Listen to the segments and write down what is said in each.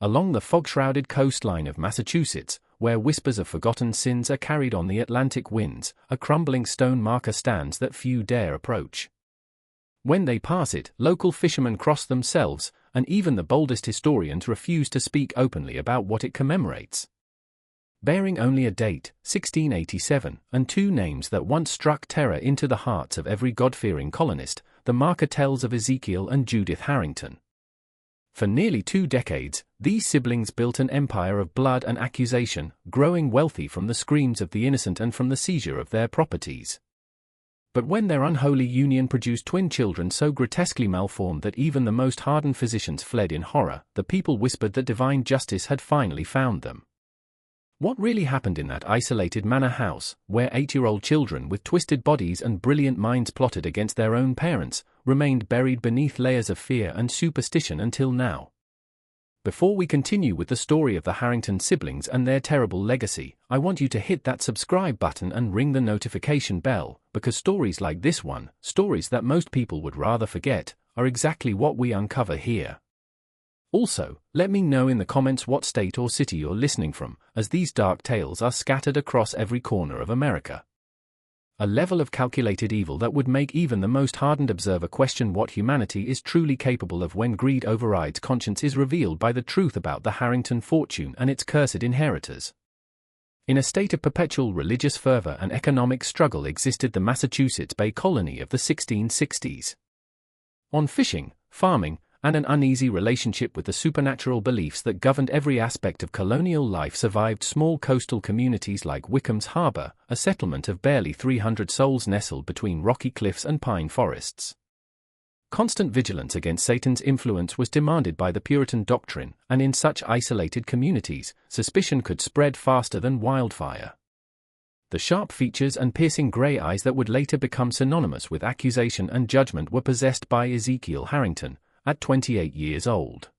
along the fog-shrouded coastline of Massachusetts, where whispers of forgotten sins are carried on the Atlantic winds, a crumbling stone marker stands that few dare approach. When they pass it, local fishermen cross themselves, and even the boldest historians refuse to speak openly about what it commemorates. Bearing only a date, 1687, and two names that once struck terror into the hearts of every God-fearing colonist, the marker tells of Ezekiel and Judith Harrington. For nearly 2 decades, these siblings built an empire of blood and accusation, growing wealthy from the screams of the innocent and from the seizure of their properties. But when their unholy union produced twin children so grotesquely malformed that even the most hardened physicians fled in horror, the people whispered that divine justice had finally found them. What really happened in that isolated manor house, where 8-year-old children with twisted bodies and brilliant minds plotted against their own parents, remained buried beneath layers of fear and superstition until now? Before we continue with the story of the Harrington siblings and their terrible legacy, I want you to hit that subscribe button and ring the notification bell, because stories like this one, stories that most people would rather forget, are exactly what we uncover here. Also, let me know in the comments what state or city you're listening from, as these dark tales are scattered across every corner of America. A level of calculated evil that would make even the most hardened observer question what humanity is truly capable of when greed overrides conscience is revealed by the truth about the Harrington fortune and its cursed inheritors. In a state of perpetual religious fervor and economic struggle existed the Massachusetts Bay Colony of the 1660s. On fishing, farming, and an uneasy relationship with the supernatural beliefs that governed every aspect of colonial life survived small coastal communities like Wickham's Harbor, a settlement of barely 300 souls nestled between rocky cliffs and pine forests. Constant vigilance against Satan's influence was demanded by the Puritan doctrine, and in such isolated communities, suspicion could spread faster than wildfire. The sharp features and piercing gray eyes that would later become synonymous with accusation and judgment were possessed by Ezekiel Harrington, at 28 years old.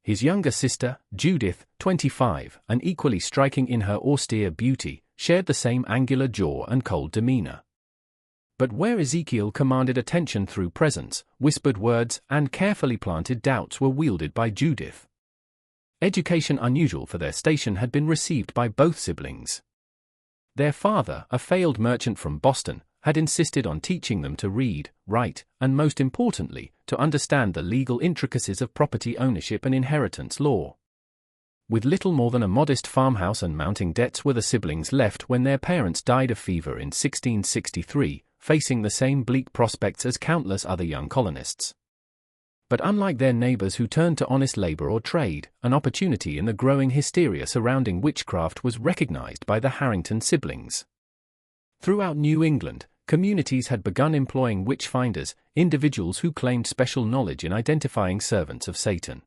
His younger sister, Judith, 25, and equally striking in her austere beauty, shared the same angular jaw and cold demeanor. But where Ezekiel commanded attention through presence, whispered words, and carefully planted doubts were wielded by Judith. Education unusual for their station had been received by both siblings. Their father, a failed merchant from Boston, had insisted on teaching them to read, write, and most importantly, to understand the legal intricacies of property ownership and inheritance law. With little more than a modest farmhouse and mounting debts were the siblings left when their parents died of fever in 1663, facing the same bleak prospects as countless other young colonists. But unlike their neighbors who turned to honest labor or trade, an opportunity in the growing hysteria surrounding witchcraft was recognized by the Harrington siblings. Throughout New England, communities had begun employing witch-finders, individuals who claimed special knowledge in identifying servants of Satan.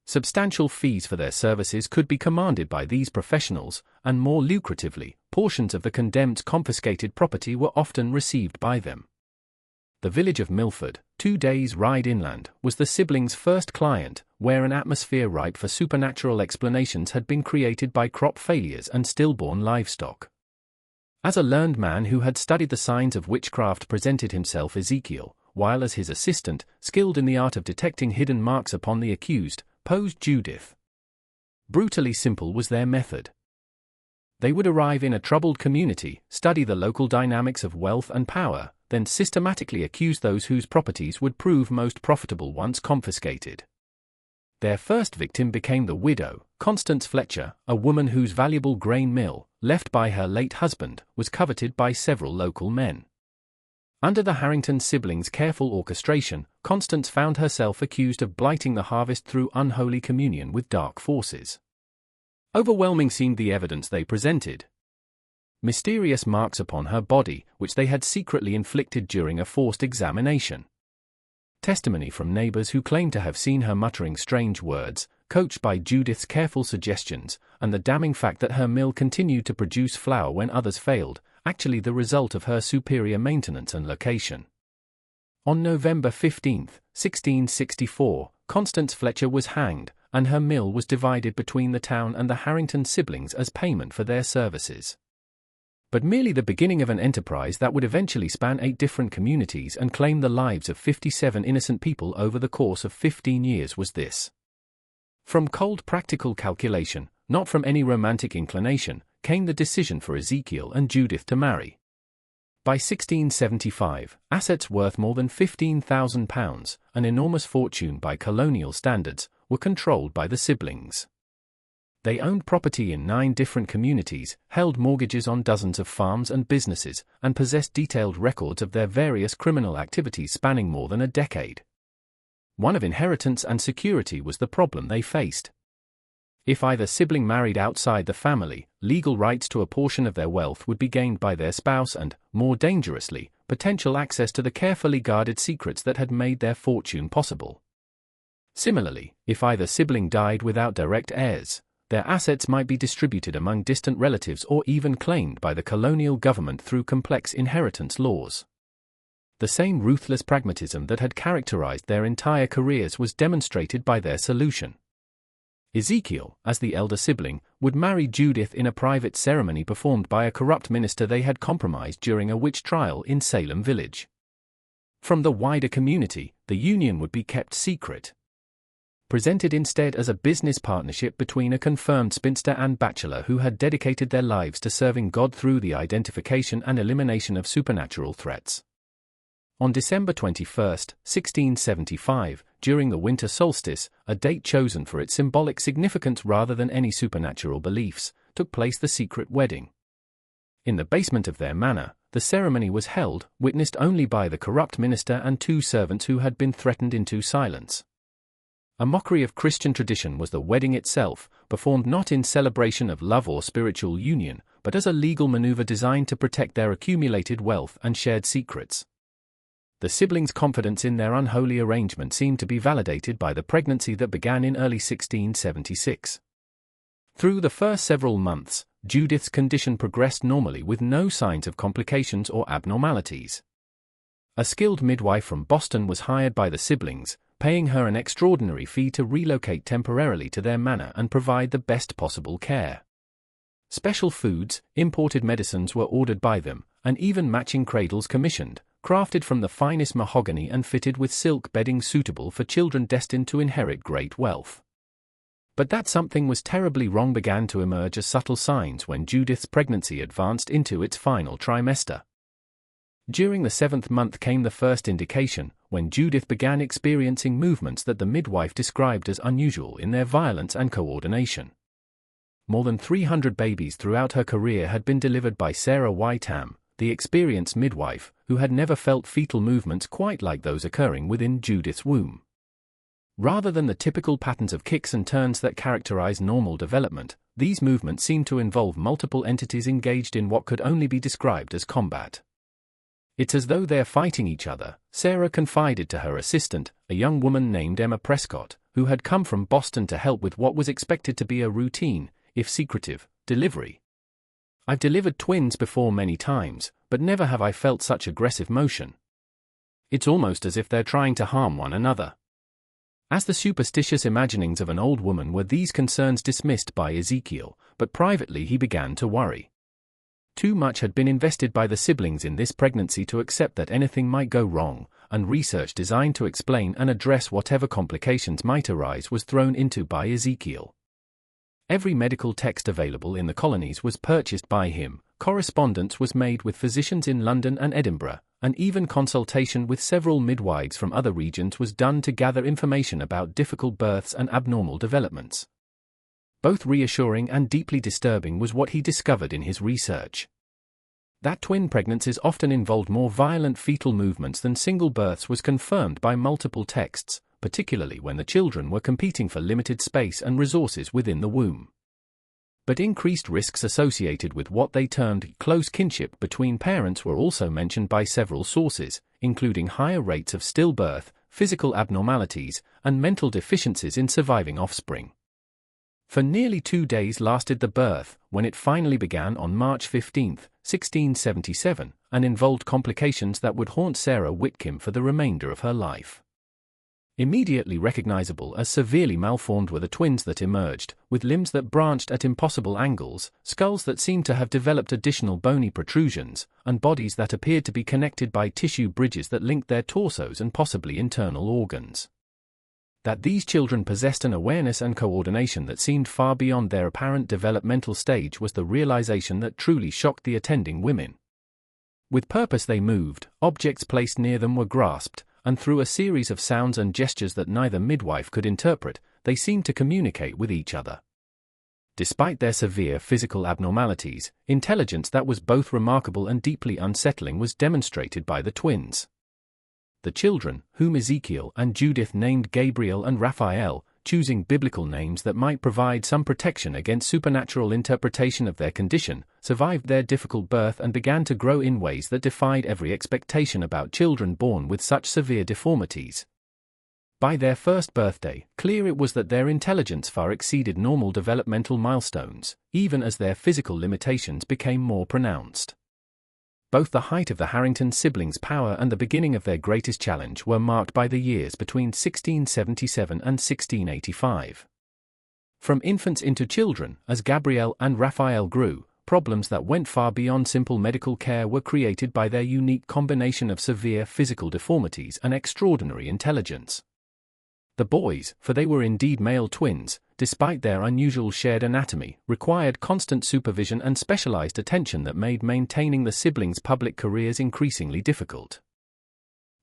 Substantial fees for their services could be commanded by these professionals, and more lucratively, portions of the condemned's confiscated property were often received by them. The village of Milford, 2 days' ride inland, was the siblings' first client, where an atmosphere ripe for supernatural explanations had been created by crop failures and stillborn livestock. As a learned man who had studied the signs of witchcraft presented himself Ezekiel, while as his assistant, skilled in the art of detecting hidden marks upon the accused, posed Judith. Brutally simple was their method. They would arrive in a troubled community, study the local dynamics of wealth and power, then systematically accuse those whose properties would prove most profitable once confiscated. Their first victim became the widow, Constance Fletcher, a woman whose valuable grain mill, left by her late husband, was coveted by several local men. Under the Harrington siblings' careful orchestration, Constance found herself accused of blighting the harvest through unholy communion with dark forces. Overwhelming seemed the evidence they presented. Mysterious marks upon her body, which they had secretly inflicted during a forced examination. Testimony from neighbors who claimed to have seen her muttering strange words, coached by Judith's careful suggestions, and the damning fact that her mill continued to produce flour when others failed, actually the result of her superior maintenance and location. On November 15, 1664, Constance Fletcher was hanged, and her mill was divided between the town and the Harrington siblings as payment for their services. But merely the beginning of an enterprise that would eventually span 8 different communities and claim the lives of 57 innocent people over the course of 15 years was this. From cold practical calculation, not from any romantic inclination, came the decision for Ezekiel and Judith to marry. By 1675, assets worth more than £15,000, an enormous fortune by colonial standards, were controlled by the siblings. They owned property in 9 different communities, held mortgages on dozens of farms and businesses, and possessed detailed records of their various criminal activities spanning more than a decade. One of inheritance and security was the problem they faced. If either sibling married outside the family, legal rights to a portion of their wealth would be gained by their spouse and, more dangerously, potential access to the carefully guarded secrets that had made their fortune possible. Similarly, if either sibling died without direct heirs, their assets might be distributed among distant relatives or even claimed by the colonial government through complex inheritance laws. The same ruthless pragmatism that had characterized their entire careers was demonstrated by their solution. Ezekiel, as the elder sibling, would marry Judith in a private ceremony performed by a corrupt minister they had compromised during a witch trial in Salem village. From the wider community, the union would be kept secret. Presented instead as a business partnership between a confirmed spinster and bachelor who had dedicated their lives to serving God through the identification and elimination of supernatural threats. On December 21, 1675, during the winter solstice, a date chosen for its symbolic significance rather than any supernatural beliefs, took place the secret wedding. In the basement of their manor, the ceremony was held, witnessed only by the corrupt minister and 2 servants who had been threatened into silence. A mockery of Christian tradition was the wedding itself, performed not in celebration of love or spiritual union, but as a legal maneuver designed to protect their accumulated wealth and shared secrets. The siblings' confidence in their unholy arrangement seemed to be validated by the pregnancy that began in early 1676. Through the first several months, Judith's condition progressed normally with no signs of complications or abnormalities. A skilled midwife from Boston was hired by the siblings, paying her an extraordinary fee to relocate temporarily to their manor and provide the best possible care. Special foods, imported medicines were ordered by them, and even matching cradles commissioned, crafted from the finest mahogany and fitted with silk bedding suitable for children destined to inherit great wealth. But that something was terribly wrong began to emerge as subtle signs when Judith's pregnancy advanced into its final trimester. During the 7th month came the first indication, when Judith began experiencing movements that the midwife described as unusual in their violence and coordination. More than 300 babies throughout her career had been delivered by Sarah Whiteham, the experienced midwife, who had never felt fetal movements quite like those occurring within Judith's womb. Rather than the typical patterns of kicks and turns that characterize normal development, these movements seemed to involve multiple entities engaged in what could only be described as combat. "It's as though they're fighting each other," Sarah confided to her assistant, a young woman named Emma Prescott, who had come from Boston to help with what was expected to be a routine, if secretive, delivery. "I've delivered twins before many times, but never have I felt such aggressive motion. It's almost as if they're trying to harm one another." As the superstitious imaginings of an old woman were these concerns dismissed by Ezekiel, but privately he began to worry. Too much had been invested by the siblings in this pregnancy to accept that anything might go wrong, and research designed to explain and address whatever complications might arise was thrown into by Ezekiel. Every medical text available in the colonies was purchased by him, correspondence was made with physicians in London and Edinburgh, and even consultation with several midwives from other regions was done to gather information about difficult births and abnormal developments. Both reassuring and deeply disturbing was what he discovered in his research. That twin pregnancies often involved more violent fetal movements than single births was confirmed by multiple texts, particularly when the children were competing for limited space and resources within the womb. But increased risks associated with what they termed close kinship between parents were also mentioned by several sources, including higher rates of stillbirth, physical abnormalities, and mental deficiencies in surviving offspring. For nearly 2 days lasted the birth, when it finally began on March 15, 1677, and involved complications that would haunt Sarah Whitcomb for the remainder of her life. Immediately recognizable as severely malformed were the twins that emerged, with limbs that branched at impossible angles, skulls that seemed to have developed additional bony protrusions, and bodies that appeared to be connected by tissue bridges that linked their torsos and possibly internal organs. That these children possessed an awareness and coordination that seemed far beyond their apparent developmental stage was the realization that truly shocked the attending women. With purpose they moved, objects placed near them were grasped, and through a series of sounds and gestures that neither midwife could interpret, they seemed to communicate with each other. Despite their severe physical abnormalities, intelligence that was both remarkable and deeply unsettling was demonstrated by the twins. The children, whom Ezekiel and Judith named Gabriel and Raphael, choosing biblical names that might provide some protection against supernatural interpretation of their condition, survived their difficult birth and began to grow in ways that defied every expectation about children born with such severe deformities. By their first birthday, clear it was that their intelligence far exceeded normal developmental milestones, even as their physical limitations became more pronounced. Both the height of the Harrington siblings' power and the beginning of their greatest challenge were marked by the years between 1677 and 1685. From infants into children, as Gabriel and Raphael grew, problems that went far beyond simple medical care were created by their unique combination of severe physical deformities and extraordinary intelligence. The boys, for they were indeed male twins, despite their unusual shared anatomy, required constant supervision and specialized attention that made maintaining the siblings' public careers increasingly difficult.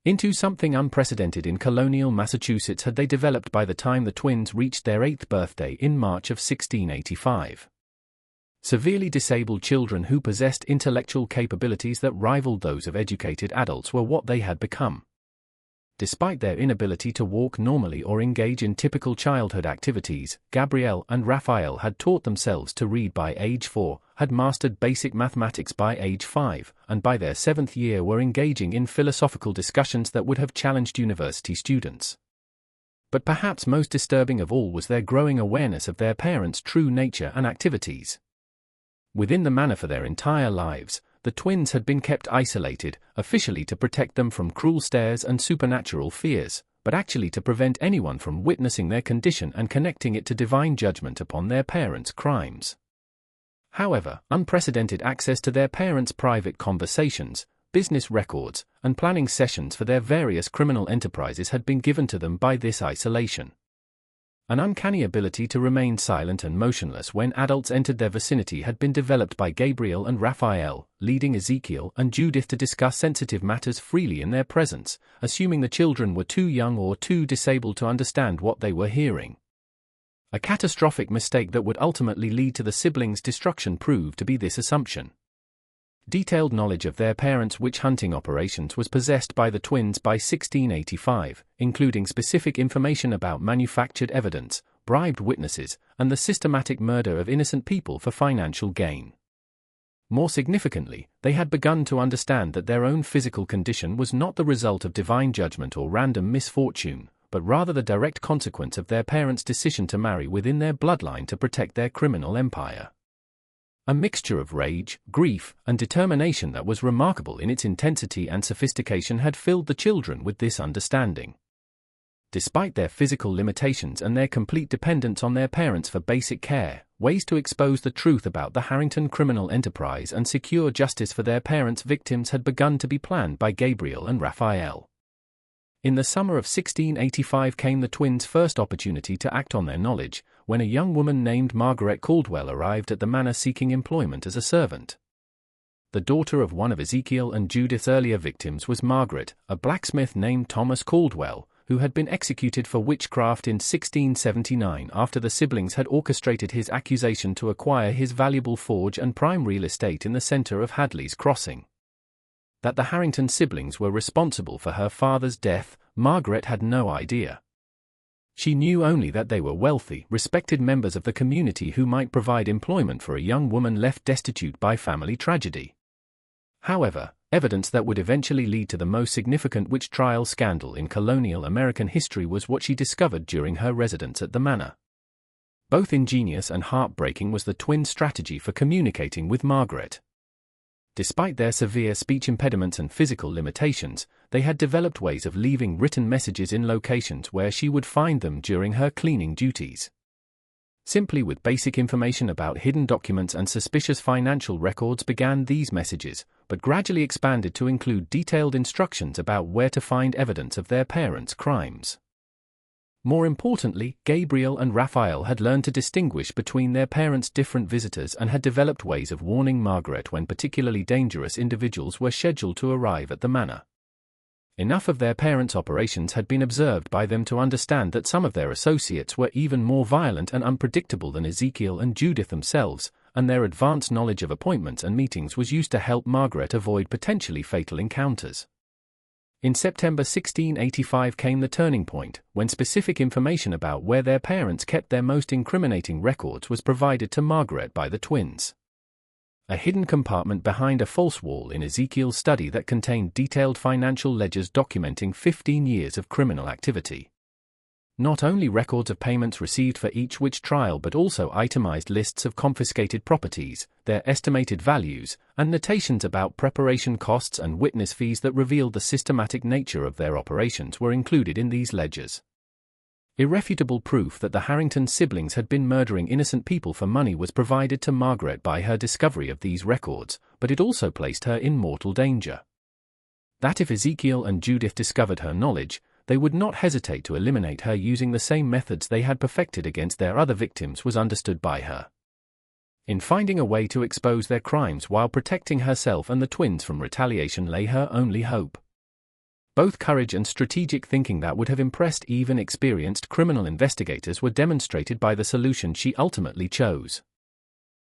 Into something unprecedented in colonial Massachusetts had they developed by the time the twins reached their 8th birthday in March of 1685. Severely disabled children who possessed intellectual capabilities that rivaled those of educated adults were what they had become. Despite their inability to walk normally or engage in typical childhood activities, Gabriel and Raphael had taught themselves to read by age 4, had mastered basic mathematics by age 5, and by their 7th year were engaging in philosophical discussions that would have challenged university students. But perhaps most disturbing of all was their growing awareness of their parents' true nature and activities. Within the manor for their entire lives, the twins had been kept isolated, officially to protect them from cruel stares and supernatural fears, but actually to prevent anyone from witnessing their condition and connecting it to divine judgment upon their parents' crimes. However, unprecedented access to their parents' private conversations, business records, and planning sessions for their various criminal enterprises had been given to them by this isolation. An uncanny ability to remain silent and motionless when adults entered their vicinity had been developed by Gabriel and Raphael, leading Ezekiel and Judith to discuss sensitive matters freely in their presence, assuming the children were too young or too disabled to understand what they were hearing. A catastrophic mistake that would ultimately lead to the siblings' destruction proved to be this assumption. Detailed knowledge of their parents' witch hunting operations was possessed by the twins by 1685, including specific information about manufactured evidence, bribed witnesses, and the systematic murder of innocent people for financial gain. More significantly, they had begun to understand that their own physical condition was not the result of divine judgment or random misfortune, but rather the direct consequence of their parents' decision to marry within their bloodline to protect their criminal empire. A mixture of rage, grief, and determination that was remarkable in its intensity and sophistication had filled the children with this understanding. Despite their physical limitations and their complete dependence on their parents for basic care, ways to expose the truth about the Harrington criminal enterprise and secure justice for their parents' victims had begun to be planned by Gabriel and Raphael. In the summer of 1685 came the twins' first opportunity to act on their knowledge, when a young woman named Margaret Caldwell arrived at the manor seeking employment as a servant. The daughter of one of Ezekiel and Judith's earlier victims was Margaret, a blacksmith named Thomas Caldwell, who had been executed for witchcraft in 1679 after the siblings had orchestrated his accusation to acquire his valuable forge and prime real estate in the center of Hadley's Crossing. That the Harrington siblings were responsible for her father's death, Margaret had no idea. She knew only that they were wealthy, respected members of the community who might provide employment for a young woman left destitute by family tragedy. However, evidence that would eventually lead to the most significant witch trial scandal in colonial American history was what she discovered during her residence at the manor. Both ingenious and heartbreaking was the twins' strategy for communicating with Margaret. Despite their severe speech impediments and physical limitations, they had developed ways of leaving written messages in locations where she would find them during her cleaning duties. Simply with basic information about hidden documents and suspicious financial records began these messages, but gradually expanded to include detailed instructions about where to find evidence of their parents' crimes. More importantly, Gabriel and Raphael had learned to distinguish between their parents' different visitors and had developed ways of warning Margaret when particularly dangerous individuals were scheduled to arrive at the manor. Enough of their parents' operations had been observed by them to understand that some of their associates were even more violent and unpredictable than Ezekiel and Judith themselves, and their advanced knowledge of appointments and meetings was used to help Margaret avoid potentially fatal encounters. In September 1685 came the turning point, when specific information about where their parents kept their most incriminating records was provided to Margaret by the twins. A hidden compartment behind a false wall in Ezekiel's study that contained detailed financial ledgers documenting 15 years of criminal activity. Not only records of payments received for each witch trial but also itemized lists of confiscated properties, their estimated values, and notations about preparation costs and witness fees that revealed the systematic nature of their operations were included in these ledgers. Irrefutable proof that the Harrington siblings had been murdering innocent people for money was provided to Margaret by her discovery of these records, but it also placed her in mortal danger. That if Ezekiel and Judith discovered her knowledge, they would not hesitate to eliminate her using the same methods they had perfected against their other victims was understood by her. In finding a way to expose their crimes while protecting herself and the twins from retaliation lay her only hope. Both courage and strategic thinking that would have impressed even experienced criminal investigators were demonstrated by the solution she ultimately chose.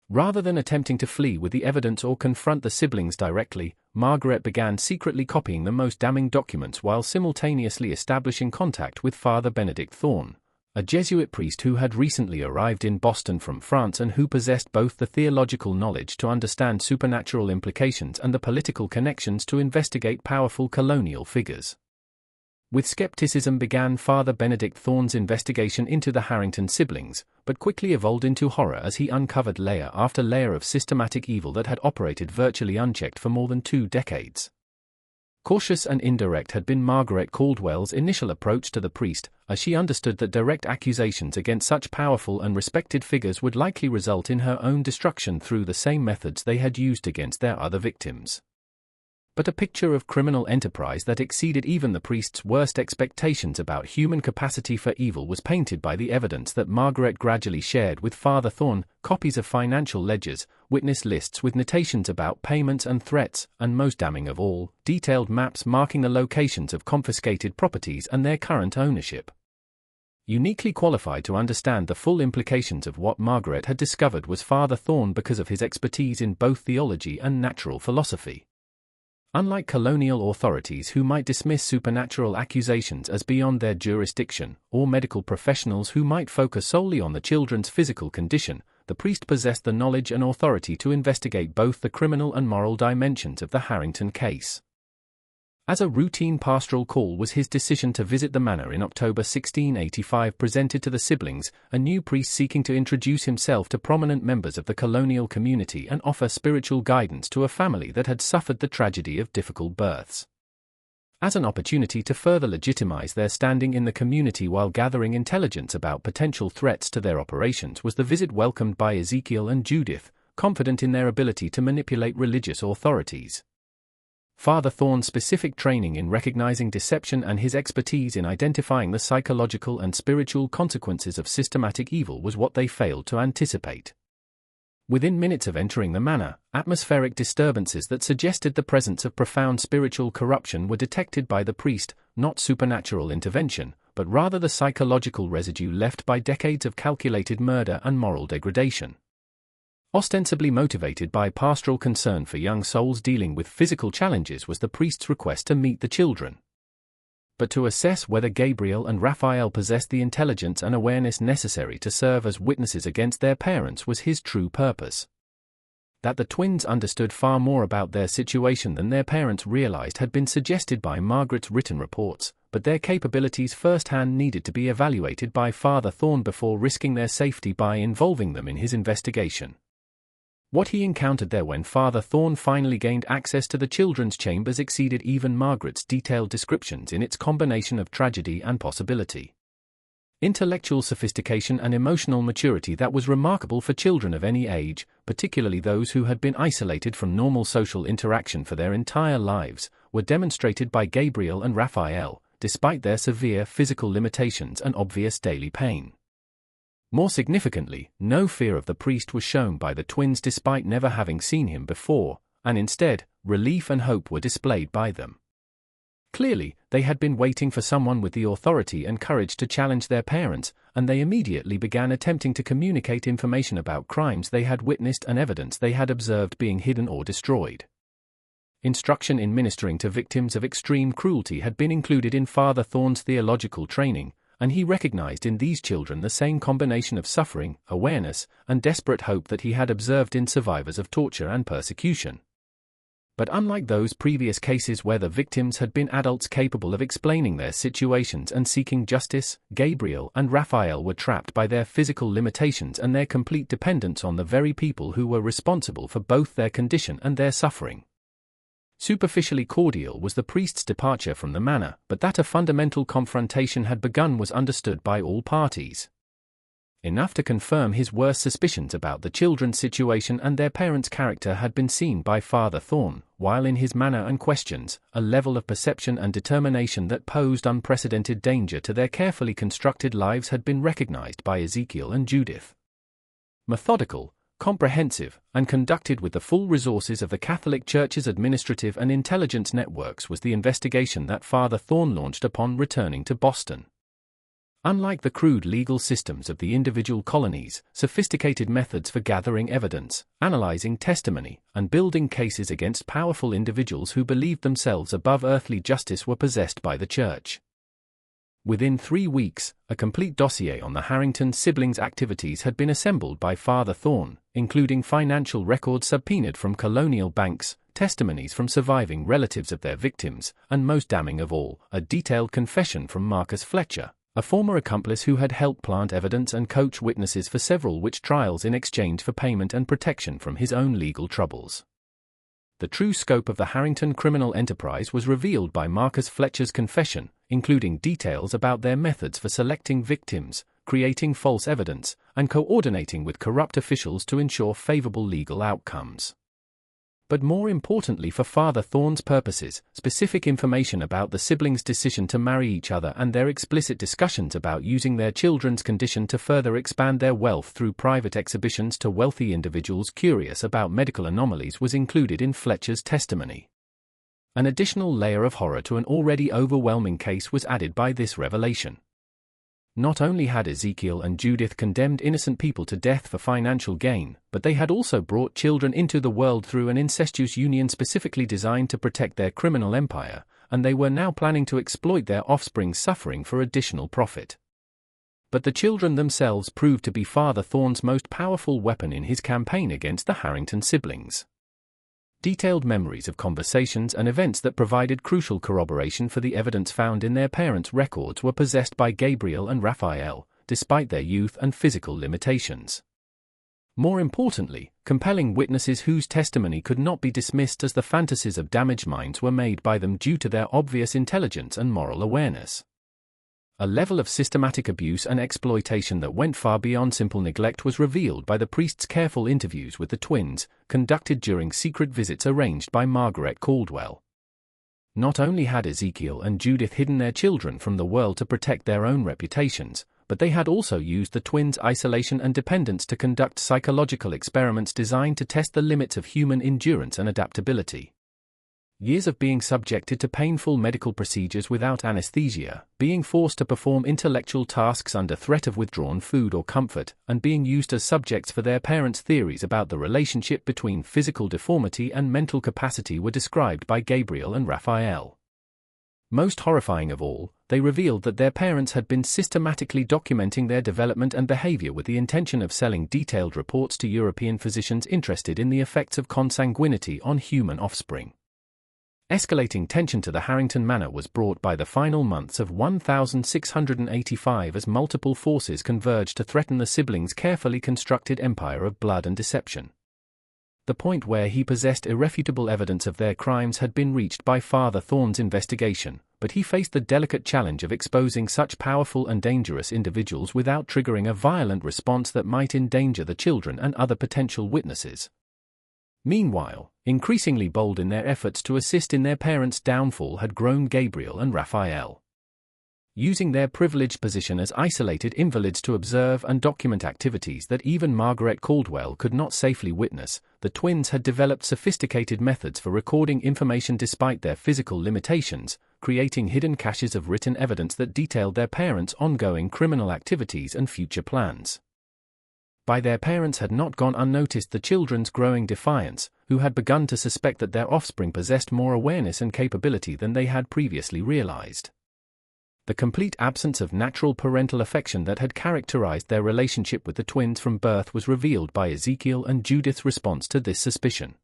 Rather than attempting to flee with the evidence or confront the siblings directly, Margaret began secretly copying the most damning documents while simultaneously establishing contact with Father Benedict Thorne, a Jesuit priest who had recently arrived in Boston from France and who possessed both the theological knowledge to understand supernatural implications and the political connections to investigate powerful colonial figures. With skepticism began Father Benedict Thorne's investigation into the Harrington siblings, but quickly evolved into horror as he uncovered layer after layer of systematic evil that had operated virtually unchecked for more than 2 decades. Cautious and indirect had been Margaret Caldwell's initial approach to the priest, as she understood that direct accusations against such powerful and respected figures would likely result in her own destruction through the same methods they had used against their other victims. But a picture of criminal enterprise that exceeded even the priest's worst expectations about human capacity for evil was painted by the evidence that Margaret gradually shared with Father Thorne, copies of financial ledgers, witness lists with notations about payments and threats, and most damning of all, detailed maps marking the locations of confiscated properties and their current ownership. Uniquely qualified to understand the full implications of what Margaret had discovered was Father Thorne because of his expertise in both theology and natural philosophy. Unlike colonial authorities who might dismiss supernatural accusations as beyond their jurisdiction, or medical professionals who might focus solely on the children's physical condition, the priest possessed the knowledge and authority to investigate both the criminal and moral dimensions of the Harrington case. As a routine pastoral call was his decision to visit the manor in October 1685 presented to the siblings, a new priest seeking to introduce himself to prominent members of the colonial community and offer spiritual guidance to a family that had suffered the tragedy of difficult births. As an opportunity to further legitimize their standing in the community while gathering intelligence about potential threats to their operations was the visit welcomed by Ezekiel and Judith, confident in their ability to manipulate religious authorities. Father Thorne's specific training in recognizing deception and his expertise in identifying the psychological and spiritual consequences of systematic evil was what they failed to anticipate. Within minutes of entering the manor, atmospheric disturbances that suggested the presence of profound spiritual corruption were detected by the priest, not supernatural intervention, but rather the psychological residue left by decades of calculated murder and moral degradation. Ostensibly motivated by pastoral concern for young souls dealing with physical challenges was the priest's request to meet the children. But to assess whether Gabriel and Raphael possessed the intelligence and awareness necessary to serve as witnesses against their parents was his true purpose. That the twins understood far more about their situation than their parents realized had been suggested by Margaret's written reports, but their capabilities firsthand needed to be evaluated by Father Thorne before risking their safety by involving them in his investigation. What he encountered there when Father Thorne finally gained access to the children's chambers exceeded even Margaret's detailed descriptions in its combination of tragedy and possibility. Intellectual sophistication and emotional maturity that was remarkable for children of any age, particularly those who had been isolated from normal social interaction for their entire lives, were demonstrated by Gabriel and Raphael, despite their severe physical limitations and obvious daily pain. More significantly, no fear of the priest was shown by the twins despite never having seen him before, and instead, relief and hope were displayed by them. Clearly, they had been waiting for someone with the authority and courage to challenge their parents, and they immediately began attempting to communicate information about crimes they had witnessed and evidence they had observed being hidden or destroyed. Instruction in ministering to victims of extreme cruelty had been included in Father Thorn's theological training, and he recognized in these children the same combination of suffering, awareness, and desperate hope that he had observed in survivors of torture and persecution. But unlike those previous cases where the victims had been adults capable of explaining their situations and seeking justice, Gabriel and Raphael were trapped by their physical limitations and their complete dependence on the very people who were responsible for both their condition and their suffering. Superficially cordial was the priest's departure from the manor, but that a fundamental confrontation had begun was understood by all parties. Enough to confirm his worst suspicions about the children's situation and their parents' character had been seen by Father Thorn, while in his manner and questions, a level of perception and determination that posed unprecedented danger to their carefully constructed lives had been recognized by Ezekiel and Judith. Methodical, comprehensive, and conducted with the full resources of the Catholic Church's administrative and intelligence networks was the investigation that Father Thorn launched upon returning to Boston. Unlike the crude legal systems of the individual colonies, sophisticated methods for gathering evidence, analyzing testimony, and building cases against powerful individuals who believed themselves above earthly justice were possessed by the Church. Within 3 weeks, a complete dossier on the Harrington siblings' activities had been assembled by Father Thorn, including financial records subpoenaed from colonial banks, testimonies from surviving relatives of their victims, and most damning of all, a detailed confession from Marcus Fletcher, a former accomplice who had helped plant evidence and coach witnesses for several witch trials in exchange for payment and protection from his own legal troubles. The true scope of the Harrington criminal enterprise was revealed by Marcus Fletcher's confession, including details about their methods for selecting victims, creating false evidence, and coordinating with corrupt officials to ensure favorable legal outcomes. But more importantly for Father Thorn's purposes, specific information about the siblings' decision to marry each other and their explicit discussions about using their children's condition to further expand their wealth through private exhibitions to wealthy individuals curious about medical anomalies was included in Fletcher's testimony. An additional layer of horror to an already overwhelming case was added by this revelation. Not only had Ezekiel and Judith condemned innocent people to death for financial gain, but they had also brought children into the world through an incestuous union specifically designed to protect their criminal empire, and they were now planning to exploit their offspring's suffering for additional profit. But the children themselves proved to be Father Thorn's most powerful weapon in his campaign against the Harrington siblings. Detailed memories of conversations and events that provided crucial corroboration for the evidence found in their parents' records were possessed by Gabriel and Raphael, despite their youth and physical limitations. More importantly, compelling witnesses whose testimony could not be dismissed as the fantasies of damaged minds were made by them due to their obvious intelligence and moral awareness. A level of systematic abuse and exploitation that went far beyond simple neglect was revealed by the priest's careful interviews with the twins, conducted during secret visits arranged by Margaret Caldwell. Not only had Ezekiel and Judith hidden their children from the world to protect their own reputations, but they had also used the twins' isolation and dependence to conduct psychological experiments designed to test the limits of human endurance and adaptability. Years of being subjected to painful medical procedures without anesthesia, being forced to perform intellectual tasks under threat of withdrawn food or comfort, and being used as subjects for their parents' theories about the relationship between physical deformity and mental capacity were described by Gabriel and Raphael. Most horrifying of all, they revealed that their parents had been systematically documenting their development and behavior with the intention of selling detailed reports to European physicians interested in the effects of consanguinity on human offspring. Escalating tension to the Harrington Manor was brought by the final months of 1685 as multiple forces converged to threaten the siblings' carefully constructed empire of blood and deception. The point where he possessed irrefutable evidence of their crimes had been reached by Father Thorn's investigation, but he faced the delicate challenge of exposing such powerful and dangerous individuals without triggering a violent response that might endanger the children and other potential witnesses. Meanwhile, increasingly bold in their efforts to assist in their parents' downfall had grown Gabriel and Raphael. using their privileged position as isolated invalids to observe and document activities that even Margaret Caldwell could not safely witness. The twins had developed sophisticated methods for recording information despite their physical limitations, creating hidden caches of written evidence that detailed their parents' ongoing criminal activities and future plans. By their parents had not gone unnoticed the children's growing defiance, who had begun to suspect that their offspring possessed more awareness and capability than they had previously realized. The complete absence of natural parental affection that had characterized their relationship with the twins from birth was revealed by Ezekiel and Judith's response to this suspicion.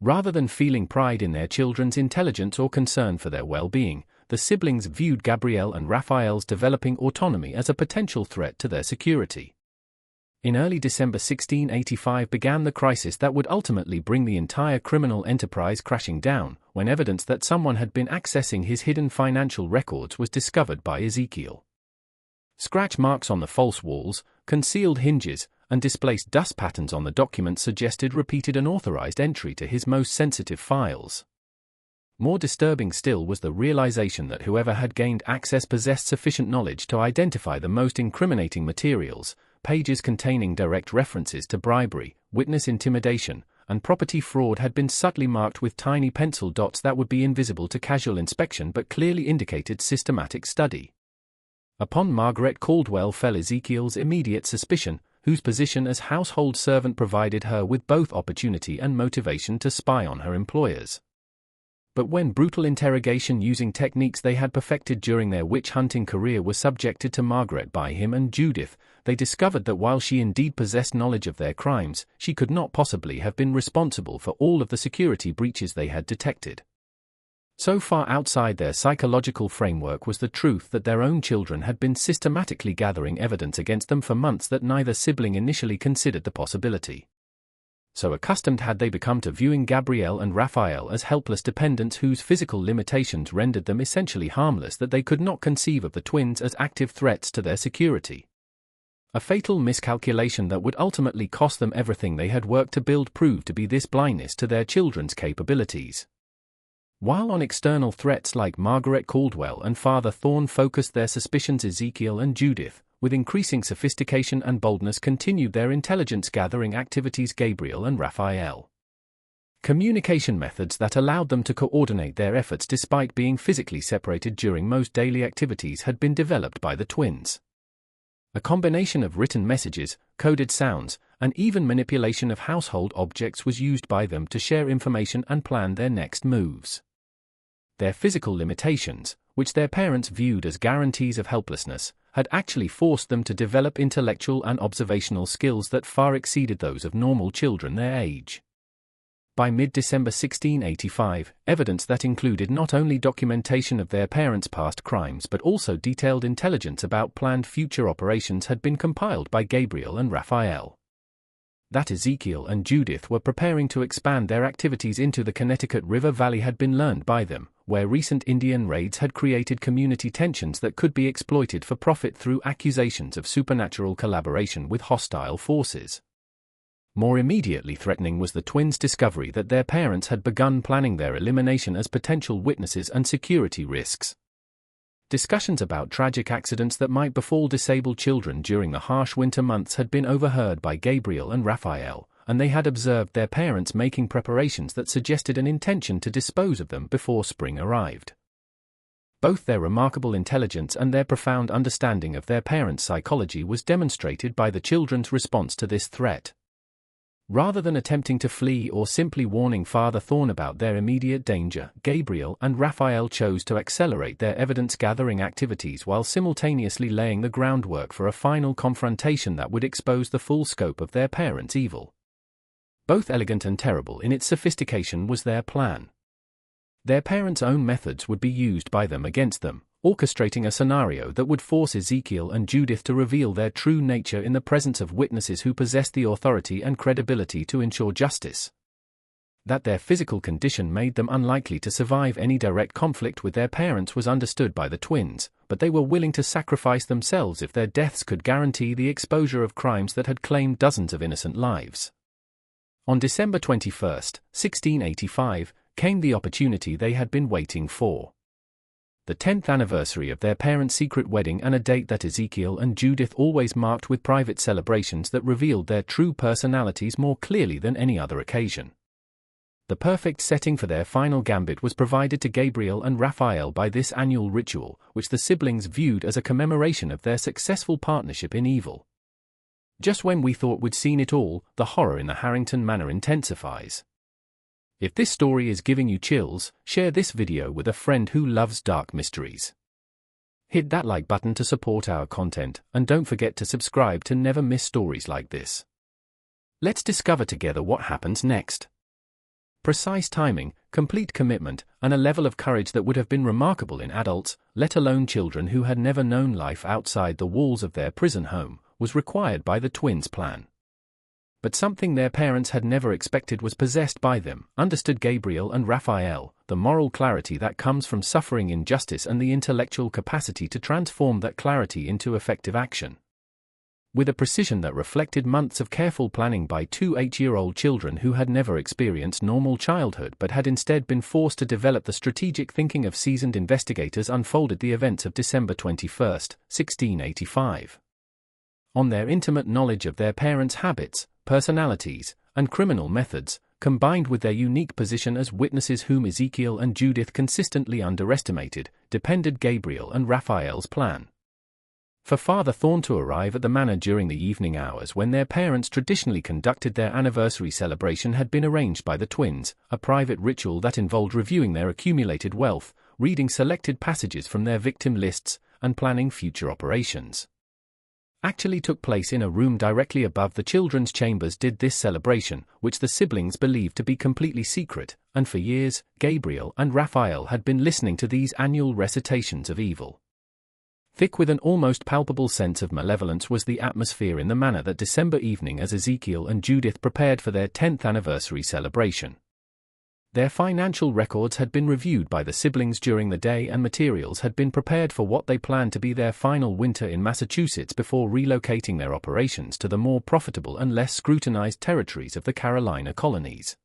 Rather than feeling pride in their children's intelligence or concern for their well-being, the siblings viewed Gabrielle and Raphael's developing autonomy as a potential threat to their security. In early December 1685 began the crisis that would ultimately bring the entire criminal enterprise crashing down, when evidence that someone had been accessing his hidden financial records was discovered by Ezekiel. Scratch marks on the false walls, concealed hinges, and displaced dust patterns on the documents suggested repeated unauthorized entry to his most sensitive files. More disturbing still was the realization that whoever had gained access possessed sufficient knowledge to identify the most incriminating materials. Pages containing direct references to bribery, witness intimidation, and property fraud had been subtly marked with tiny pencil dots that would be invisible to casual inspection but clearly indicated systematic study. Upon Margaret Caldwell fell Ezekiel's immediate suspicion, whose position as household servant provided her with both opportunity and motivation to spy on her employers. But when brutal interrogation using techniques they had perfected during their witch-hunting career was subjected to Margaret by him and Judith, they discovered that while she indeed possessed knowledge of their crimes, she could not possibly have been responsible for all of the security breaches they had detected. So far outside their psychological framework was the truth that their own children had been systematically gathering evidence against them for months that neither sibling initially considered the possibility. So accustomed had they become to viewing Gabrielle and Raphael as helpless dependents whose physical limitations rendered them essentially harmless that they could not conceive of the twins as active threats to their security. A fatal miscalculation that would ultimately cost them everything they had worked to build proved to be this blindness to their children's capabilities. While on external threats like Margaret Caldwell and Father Thorne focused their suspicions, Ezekiel and Judith, with increasing sophistication and boldness, continued their intelligence-gathering activities. Gabriel and Raphael. Communication methods that allowed them to coordinate their efforts despite being physically separated during most daily activities had been developed by the twins. A combination of written messages, coded sounds, and even manipulation of household objects was used by them to share information and plan their next moves. Their physical limitations, which their parents viewed as guarantees of helplessness, had actually forced them to develop intellectual and observational skills that far exceeded those of normal children their age. By mid-December 1685, evidence that included not only documentation of their parents' past crimes but also detailed intelligence about planned future operations had been compiled by Gabriel and Raphael. That Ezekiel and Judith were preparing to expand their activities into the Connecticut River Valley had been learned by them, where recent Indian raids had created community tensions that could be exploited for profit through accusations of supernatural collaboration with hostile forces. More immediately threatening was the twins' discovery that their parents had begun planning their elimination as potential witnesses and security risks. Discussions about tragic accidents that might befall disabled children during the harsh winter months had been overheard by Gabriel and Raphael, and they had observed their parents making preparations that suggested an intention to dispose of them before spring arrived. Both their remarkable intelligence and their profound understanding of their parents' psychology was demonstrated by the children's response to this threat. Rather than attempting to flee or simply warning Father Thorne about their immediate danger, Gabriel and Raphael chose to accelerate their evidence-gathering activities while simultaneously laying the groundwork for a final confrontation that would expose the full scope of their parents' evil. Both elegant and terrible in its sophistication was their plan. Their parents' own methods would be used by them against them, orchestrating a scenario that would force Ezekiel and Judith to reveal their true nature in the presence of witnesses who possessed the authority and credibility to ensure justice. That their physical condition made them unlikely to survive any direct conflict with their parents was understood by the twins, but they were willing to sacrifice themselves if their deaths could guarantee the exposure of crimes that had claimed dozens of innocent lives. On December 21, 1685, came the opportunity they had been waiting for. the 10th anniversary of their parents' secret wedding, and a date that Ezekiel and Judith always marked with private celebrations that revealed their true personalities more clearly than any other occasion. The perfect setting for their final gambit was provided to Gabriel and Raphael by this annual ritual, which the siblings viewed as a commemoration of their successful partnership in evil. Just when we thought we'd seen it all, the horror in the Harrington Manor intensifies. If this story is giving you chills, share this video with a friend who loves dark mysteries. Hit that like button to support our content, and don't forget to subscribe to never miss stories like this. Let's discover together what happens next. Precise timing, complete commitment, and a level of courage that would have been remarkable in adults, let alone children who had never known life outside the walls of their prison home, was required by the twins' plan. But something their parents had never expected was possessed by them, understood Gabriel and Raphael, the moral clarity that comes from suffering injustice and the intellectual capacity to transform that clarity into effective action. With a precision that reflected months of careful planning by two 8-year-old children who had never experienced normal childhood but had instead been forced to develop the strategic thinking of seasoned investigators, unfolded the events of December 21, 1685. On their intimate knowledge of their parents' habits, personalities, and criminal methods, combined with their unique position as witnesses whom Ezekiel and Judith consistently underestimated, depended Gabriel and Raphael's plan. For Father Thorn to arrive at the manor during the evening hours when their parents traditionally conducted their anniversary celebration had been arranged by the twins, a private ritual that involved reviewing their accumulated wealth, reading selected passages from their victim lists, and planning future operations. Actually took place in a room directly above the children's chambers. Did this celebration, which the siblings believed to be completely secret, and for years, Gabriel and Raphael had been listening to these annual recitations of evil. Thick with an almost palpable sense of malevolence was the atmosphere in the manor that December evening as Ezekiel and Judith prepared for their 10th anniversary celebration. Their financial records had been reviewed by the siblings during the day, and materials had been prepared for what they planned to be their final winter in Massachusetts before relocating their operations to the more profitable and less scrutinized territories of the Carolina colonies.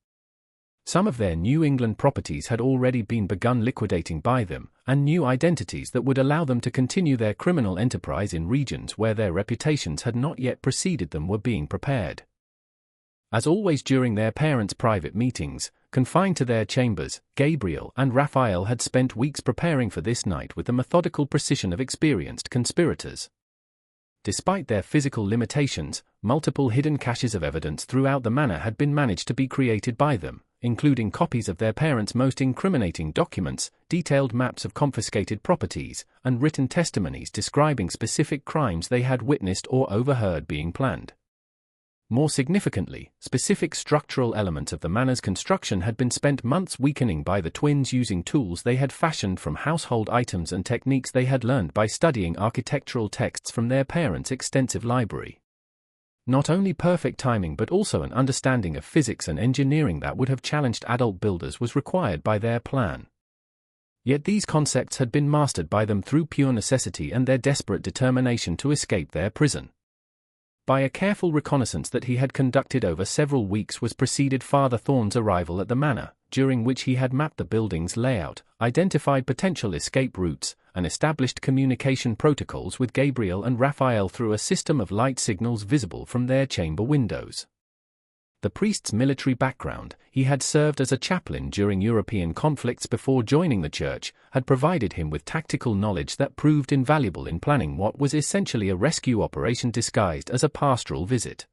Some of their New England properties had already been begun liquidating by them, and new identities that would allow them to continue their criminal enterprise in regions where their reputations had not yet preceded them were being prepared. As always during their parents' private meetings, confined to their chambers, Gabriel and Raphael had spent weeks preparing for this night with the methodical precision of experienced conspirators. Despite their physical limitations, multiple hidden caches of evidence throughout the manor had been managed to be created by them, including copies of their parents' most incriminating documents, detailed maps of confiscated properties, and written testimonies describing specific crimes they had witnessed or overheard being planned. More significantly, specific structural elements of the manor's construction had been spent months weakening by the twins using tools they had fashioned from household items and techniques they had learned by studying architectural texts from their parents' extensive library. Not only perfect timing but also an understanding of physics and engineering that would have challenged adult builders was required by their plan. Yet these concepts had been mastered by them through pure necessity and their desperate determination to escape their prison. By a careful reconnaissance that he had conducted over several weeks was preceded Father Thorn's arrival at the manor, during which he had mapped the building's layout, identified potential escape routes, and established communication protocols with Gabriel and Raphael through a system of light signals visible from their chamber windows. The priest's military background, he had served as a chaplain during European conflicts before joining the church, had provided him with tactical knowledge that proved invaluable in planning what was essentially a rescue operation disguised as a pastoral visit.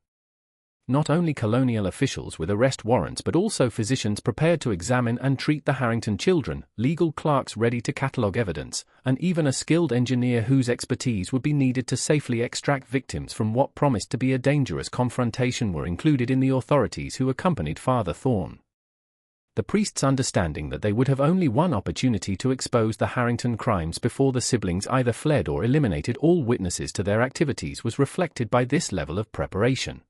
Not only colonial officials with arrest warrants but also physicians prepared to examine and treat the Harrington children, legal clerks ready to catalogue evidence, and even a skilled engineer whose expertise would be needed to safely extract victims from what promised to be a dangerous confrontation were included in the authorities who accompanied Father Thorn. The priest's understanding that they would have only one opportunity to expose the Harrington crimes before the siblings either fled or eliminated all witnesses to their activities was reflected by this level of preparation.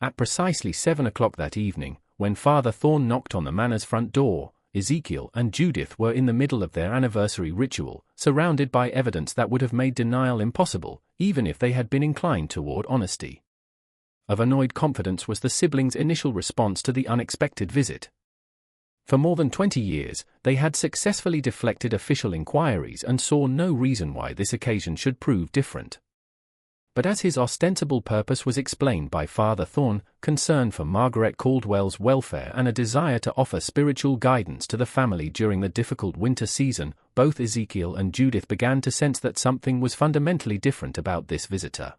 At precisely 7 o'clock that evening, when Father Thorn knocked on the manor's front door, Ezekiel and Judith were in the middle of their anniversary ritual, surrounded by evidence that would have made denial impossible, even if they had been inclined toward honesty. Of annoyed confidence was the siblings' initial response to the unexpected visit. For more than 20 years, they had successfully deflected official inquiries and saw no reason why this occasion should prove different. But as his ostensible purpose was explained by Father Thorn, concern for Margaret Caldwell's welfare and a desire to offer spiritual guidance to the family during the difficult winter season, both Ezekiel and Judith began to sense that something was fundamentally different about this visitor.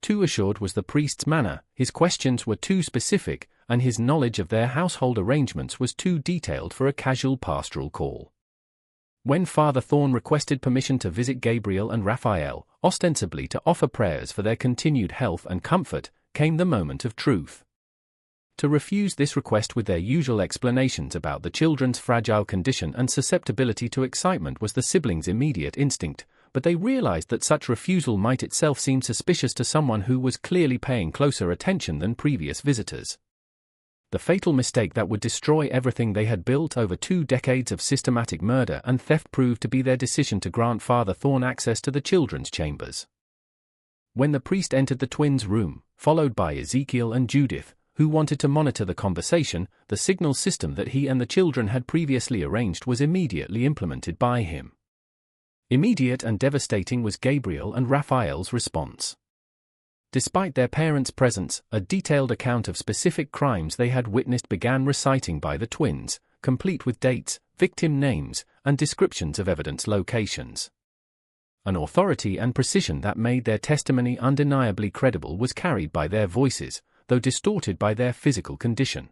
Too assured was the priest's manner, his questions were too specific, and his knowledge of their household arrangements was too detailed for a casual pastoral call. When Father Thorn requested permission to visit Gabriel and Raphael, ostensibly to offer prayers for their continued health and comfort, came the moment of truth. To refuse this request with their usual explanations about the children's fragile condition and susceptibility to excitement was the siblings' immediate instinct, but they realized that such refusal might itself seem suspicious to someone who was clearly paying closer attention than previous visitors. The fatal mistake that would destroy everything they had built over 2 decades of systematic murder and theft proved to be their decision to grant Father Thorn access to the children's chambers. When the priest entered the twins' room, followed by Ezekiel and Judith, who wanted to monitor the conversation, the signal system that he and the children had previously arranged was immediately implemented by him. Immediate and devastating was Gabriel and Raphael's response. Despite their parents' presence, a detailed account of specific crimes they had witnessed began reciting by the twins, complete with dates, victim names, and descriptions of evidence locations. An authority and precision that made their testimony undeniably credible was carried by their voices, though distorted by their physical condition.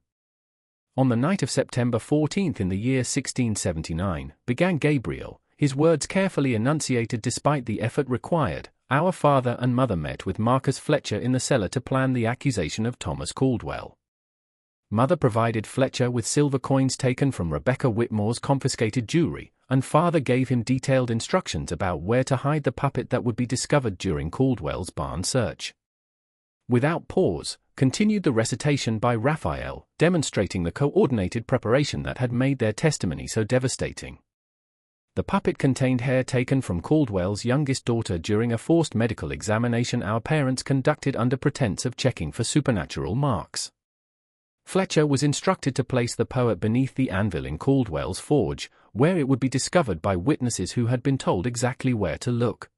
On the night of September 14 in the year 1679, began Gabriel, his words carefully enunciated despite the effort required. Our father and mother met with Marcus Fletcher in the cellar to plan the accusation of Thomas Caldwell. Mother provided Fletcher with silver coins taken from Rebecca Whitmore's confiscated jewelry, and father gave him detailed instructions about where to hide the puppet that would be discovered during Caldwell's barn search. Without pause, continued the recitation by Raphael, demonstrating the coordinated preparation that had made their testimony so devastating. The puppet contained hair taken from Caldwell's youngest daughter during a forced medical examination our parents conducted under pretense of checking for supernatural marks. Fletcher was instructed to place the poet beneath the anvil in Caldwell's forge, where it would be discovered by witnesses who had been told exactly where to look.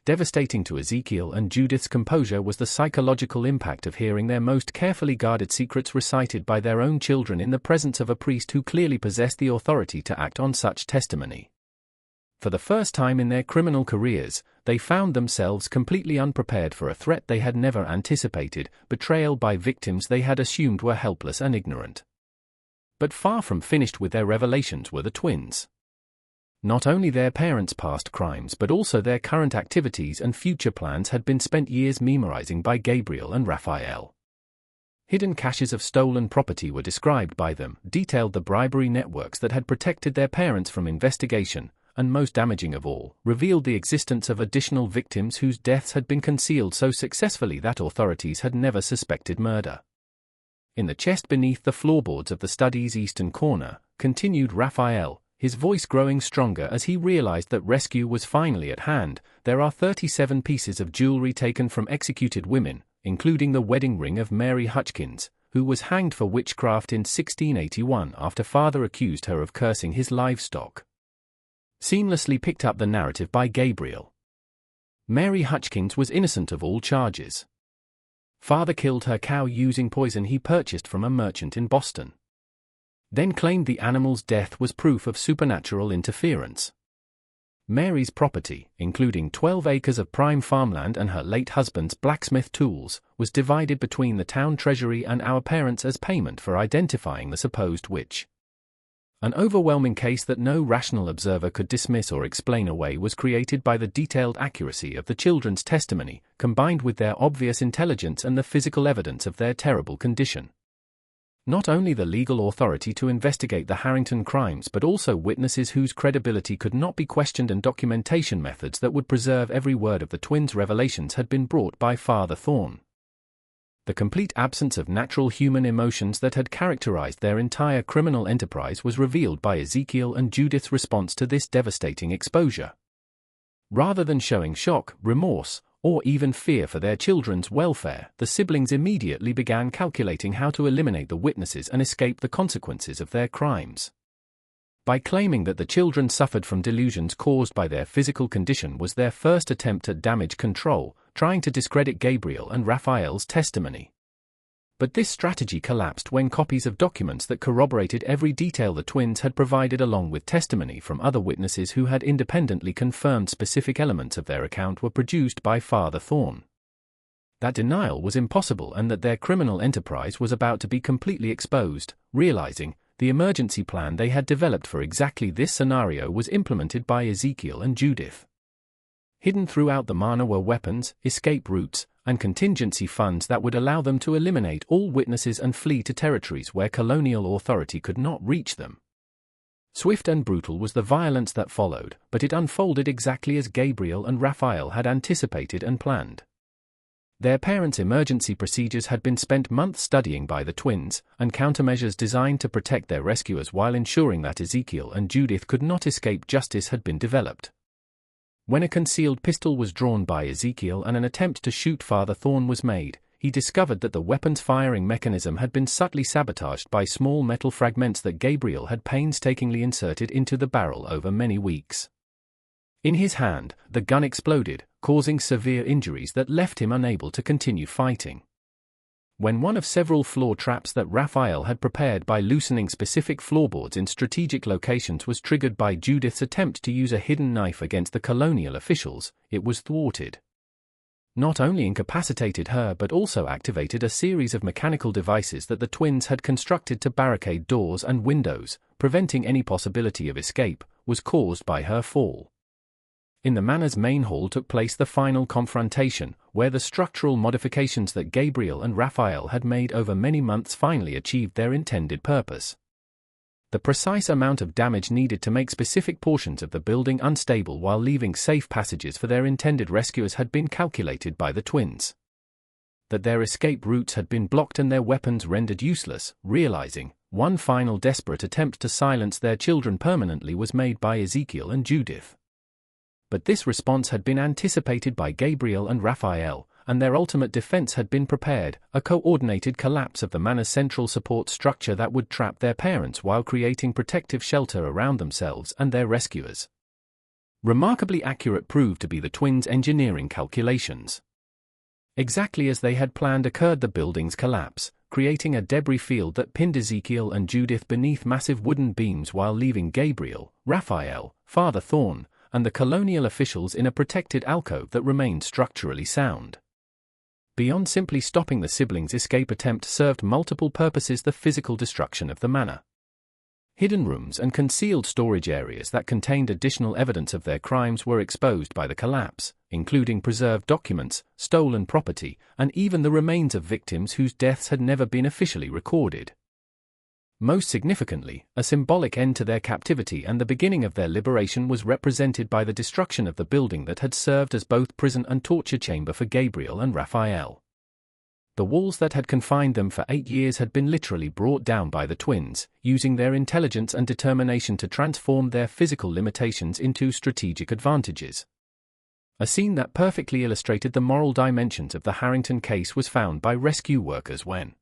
Devastating to Ezekiel and Judith's composure was the psychological impact of hearing their most carefully guarded secrets recited by their own children in the presence of a priest who clearly possessed the authority to act on such testimony. For the first time in their criminal careers, they found themselves completely unprepared for a threat they had never anticipated, betrayal by victims they had assumed were helpless and ignorant. But far from finished with their revelations were the twins. Not only their parents' past crimes but also their current activities and future plans had been spent years memorizing by Gabriel and Raphael. Hidden caches of stolen property were described by them, detailed the bribery networks that had protected their parents from investigation, and most damaging of all, revealed the existence of additional victims whose deaths had been concealed so successfully that authorities had never suspected murder. In the chest beneath the floorboards of the study's eastern corner, continued Raphael, his voice growing stronger as he realized that rescue was finally at hand, there are 37 pieces of jewelry taken from executed women, including the wedding ring of Mary Hutchkins, who was hanged for witchcraft in 1681 after father accused her of cursing his livestock. Seamlessly picked up the narrative by Gabriel. Mary Hutchkins was innocent of all charges. Father killed her cow using poison he purchased from a merchant in Boston. Then claimed the animal's death was proof of supernatural interference. Mary's property, including 12 acres of prime farmland and her late husband's blacksmith tools, was divided between the town treasury and our parents as payment for identifying the supposed witch. An overwhelming case that no rational observer could dismiss or explain away was created by the detailed accuracy of the children's testimony, combined with their obvious intelligence and the physical evidence of their terrible condition. Not only the legal authority to investigate the Harrington crimes but also witnesses whose credibility could not be questioned and documentation methods that would preserve every word of the twins' revelations had been brought by Father Thorn. The complete absence of natural human emotions that had characterized their entire criminal enterprise was revealed by Ezekiel and Judith's response to this devastating exposure. Rather than showing shock, remorse, or even fear for their children's welfare, the siblings immediately began calculating how to eliminate the witnesses and escape the consequences of their crimes. By claiming that the children suffered from delusions caused by their physical condition was their first attempt at damage control, trying to discredit Gabriel and Raphael's testimony. But this strategy collapsed when copies of documents that corroborated every detail the twins had provided, along with testimony from other witnesses who had independently confirmed specific elements of their account, were produced by Father Thorn. That denial was impossible and that their criminal enterprise was about to be completely exposed. Realizing, the emergency plan they had developed for exactly this scenario was implemented by Ezekiel and Judith. Hidden throughout the manor were weapons, escape routes, and contingency funds that would allow them to eliminate all witnesses and flee to territories where colonial authority could not reach them. Swift and brutal was the violence that followed, but it unfolded exactly as Gabriel and Raphael had anticipated and planned. Their parents' emergency procedures had been spent months studying by the twins, and countermeasures designed to protect their rescuers while ensuring that Ezekiel and Judith could not escape justice had been developed. When a concealed pistol was drawn by Ezekiel and an attempt to shoot Father Thorn was made, he discovered that the weapon's firing mechanism had been subtly sabotaged by small metal fragments that Gabriel had painstakingly inserted into the barrel over many weeks. In his hand, the gun exploded, causing severe injuries that left him unable to continue fighting. When one of several floor traps that Raphael had prepared by loosening specific floorboards in strategic locations was triggered by Judith's attempt to use a hidden knife against the colonial officials, it was thwarted. Not only incapacitated her but also activated a series of mechanical devices that the twins had constructed to barricade doors and windows, preventing any possibility of escape, was caused by her fall. In the manor's main hall took place the final confrontation, where the structural modifications that Gabriel and Raphael had made over many months finally achieved their intended purpose. The precise amount of damage needed to make specific portions of the building unstable while leaving safe passages for their intended rescuers had been calculated by the twins. That their escape routes had been blocked and their weapons rendered useless, realizing, one final desperate attempt to silence their children permanently was made by Ezekiel and Judith. But this response had been anticipated by Gabriel and Raphael, and their ultimate defense had been prepared, a coordinated collapse of the manor's central support structure that would trap their parents while creating protective shelter around themselves and their rescuers. Remarkably accurate proved to be the twins' engineering calculations. Exactly as they had planned occurred the building's collapse, creating a debris field that pinned Ezekiel and Judith beneath massive wooden beams while leaving Gabriel, Raphael, Father Thorn, and the colonial officials in a protected alcove that remained structurally sound. Beyond simply stopping the siblings' escape attempt served multiple purposes: the physical destruction of the manor. Hidden rooms and concealed storage areas that contained additional evidence of their crimes were exposed by the collapse, including preserved documents, stolen property, and even the remains of victims whose deaths had never been officially recorded. Most significantly, a symbolic end to their captivity and the beginning of their liberation was represented by the destruction of the building that had served as both prison and torture chamber for Gabriel and Raphael. The walls that had confined them for 8 years had been literally brought down by the twins, using their intelligence and determination to transform their physical limitations into strategic advantages. A scene that perfectly illustrated the moral dimensions of the Harrington case was found by rescue workers when